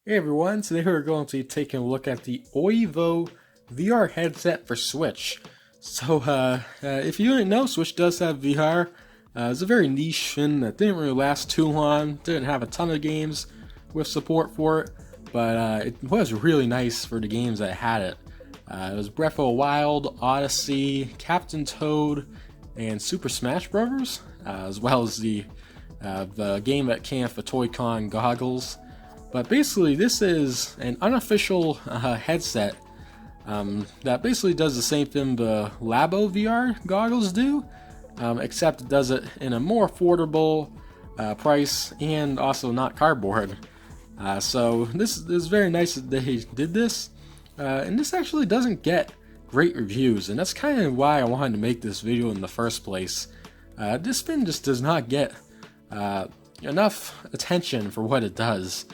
Hey everyone, today we're going to be taking a look at the Oivo VR headset for Switch. So, if you didn't know, Switch does have VR. It's a very niche thing that didn't really last too long, didn't have a ton of games with support for it, but it was really nice for the games that had it. It was Breath of the Wild, Odyssey, Captain Toad, and Super Smash Bros., as well as the game that came with the Toy-Con goggles. But basically, this is an unofficial headset that basically does the same thing the Labo VR goggles do, except it does it in a more affordable price and also not cardboard. So this is very nice that they did this, and this actually doesn't get great reviews, and that's kind of why I wanted to make this video in the first place. This thing just does not get enough attention for what it does.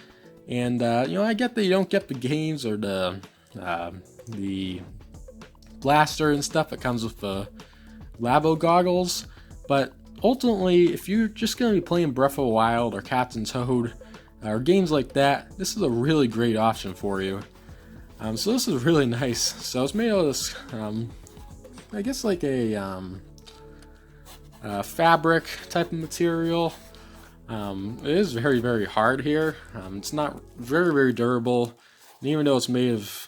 And I get that you don't get the games or the blaster and stuff that comes with the Labo goggles, but ultimately, if you're just going to be playing Breath of the Wild or Captain Toad or games like that, this is a really great option for you. So this is really nice. So it's made out of this, I guess like a fabric type of material. It is very, very hard here. It's not very durable, and even though it's made of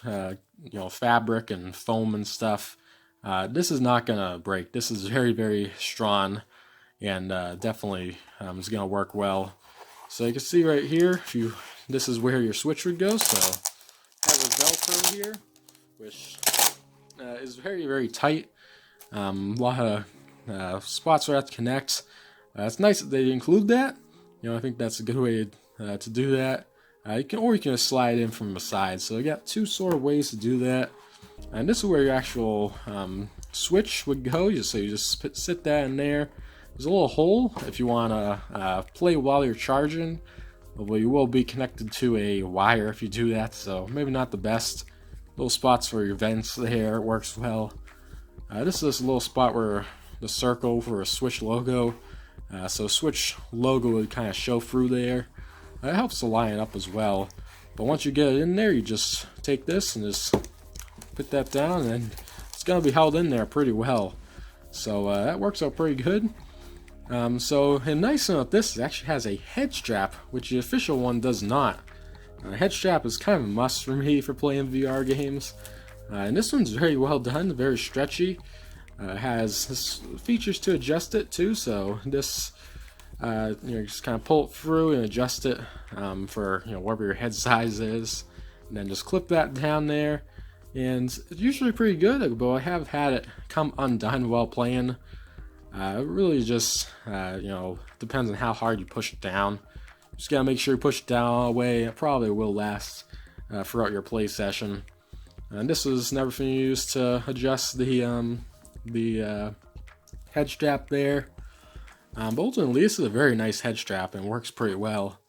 fabric and foam and stuff, this is not gonna break. This is very strong, and definitely is gonna work well. So you can see right here, this is where your Switch would go. So has a Velcro here, which is very tight. A lot of spots where I have to connect. It's nice that they include that. I think that's a good way to do that. You can just slide in from the side. So you got two sort of ways to do that. And this is where your actual Switch would go. So you just sit that in there. There's a little hole if you want to play while you're charging. Although you will be connected to a wire if you do that. So maybe not the best. Little spots for your vents there. It works well. This is this little spot where the circle for a Switch logo. So Switch logo would kind of show through there. It helps to line it up as well. But once you get it in there, you just take this and just put that down, and it's going to be held in there pretty well. So that works out pretty good. So the nice thing about this, it actually has a head strap, which the official one does not. Head strap is kind of a must for me for playing VR games. And this one's very well done, very stretchy. Has features to adjust it too, so this just kind of pull it through and adjust it for whatever your head size is, and then just clip that down there, and it's usually pretty good. But I have had it come undone while playing. It really just depends on how hard you push it down. Just gotta make sure you push it down all the way. It probably will last throughout your play session. And this was never been used to adjust the head strap there, but ultimately this is a very nice head strap and works pretty well.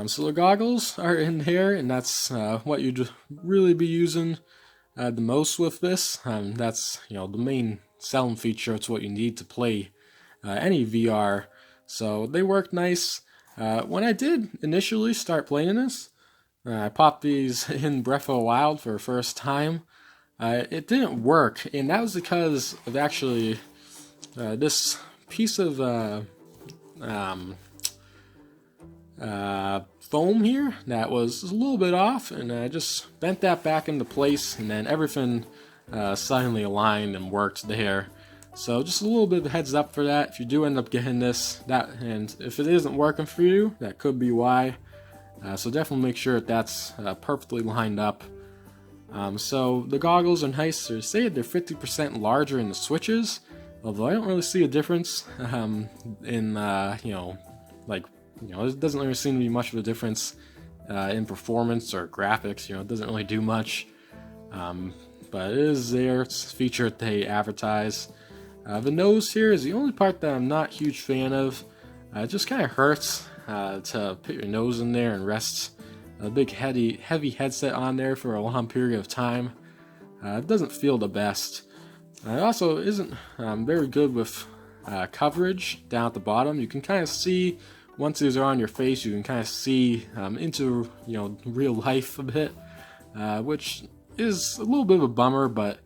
So the goggles are in here, and that's what you'd really be using the most with this. That's the main selling feature. It's what you need to play any VR. So they work nice. When I did initially start playing this, I popped these in Breath of the Wild for the first time. It didn't work, and that was because of actually this piece of foam here that was a little bit off, and I just bent that back into place, and then everything suddenly aligned and worked there. So just a little bit of a heads up for that. If you do end up getting this, and if it isn't working for you, that could be why. So definitely make sure that's perfectly lined up. So the goggles are nice. They say they're 50% larger in the Switches, although I don't really see a difference in it doesn't really seem to be much of a difference in performance or graphics. It doesn't really do much, but it is there. It's a feature that they advertise. The nose here is the only part that I'm not a huge fan of. It just kind of hurts to put your nose in there and rest a big heavy headset on there for a long period of time. It doesn't feel the best. It also isn't very good with coverage down at the bottom. You can kind of see once these are on your face, you can kind of see into real life a bit, which is a little bit of a bummer. But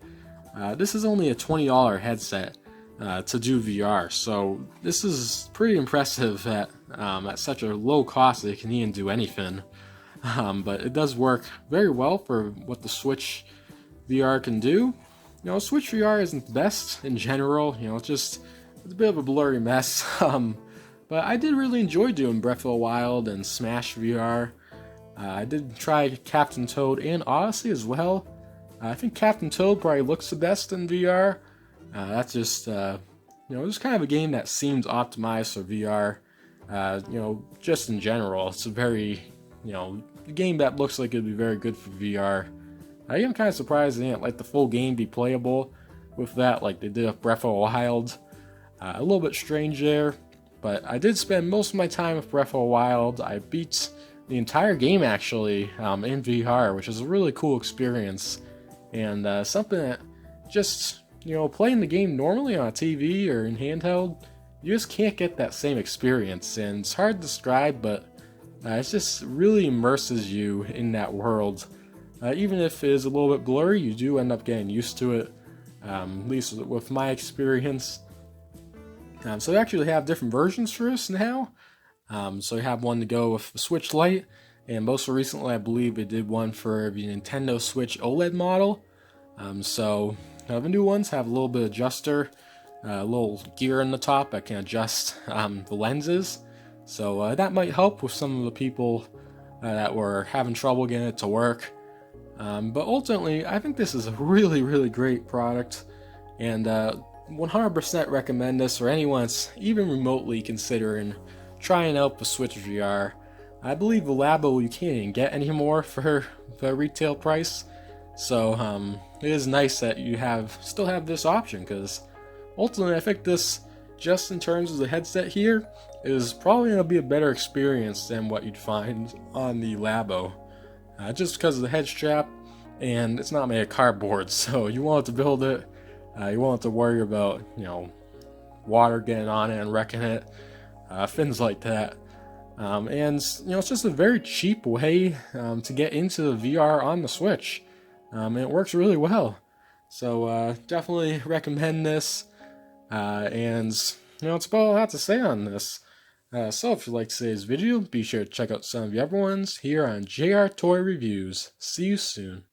this is only a $20 headset to do VR, so this is pretty impressive that at such a low cost they can even do anything. But it does work very well for what the Switch VR can do. Switch VR isn't the best in general. It's a bit of a blurry mess. But I did really enjoy doing Breath of the Wild and Smash VR. I did try Captain Toad and Odyssey as well. I think Captain Toad probably looks the best in VR. That's just, just kind of a game that seems optimized for VR. Just in general, it's a very, a game that looks like it'd be very good for VR. I am kind of surprised they didn't let the full game be playable with that, like they did with Breath of the Wild. A little bit strange there, but I did spend most of my time with Breath of the Wild. I beat the entire game actually in VR, which is a really cool experience, and something that just, playing the game normally on a TV or in handheld, you just can't get that same experience, and it's hard to describe, but it just really immerses you in that world. Even if it is a little bit blurry, you do end up getting used to it, at least with my experience. So they actually have different versions for this now. So you have one to go with the Switch Lite, and most recently I believe they did one for the Nintendo Switch OLED model. So the new ones have a little bit of adjuster, a little gear in the top that can adjust the lenses. So that might help with some of the people that were having trouble getting it to work. But ultimately, I think this is a really, really great product, and 100% recommend this for anyone that's even remotely considering trying out the Switch VR. I believe the Labo you can't even get anymore for the retail price, so it is nice that you still have this option, because ultimately I think this, just in terms of the headset here, is probably going to be a better experience than what you'd find on the Labo. Just because of the head strap, and it's not made of cardboard, so you won't have to build it. You won't have to worry about, water getting on it and wrecking it, things like that. And it's just a very cheap way to get into the VR on the Switch, and it works really well. So definitely recommend this. And that's about all I have to say on this. So if you liked today's video, be sure to check out some of the other ones here on JR Toy Reviews. See you soon.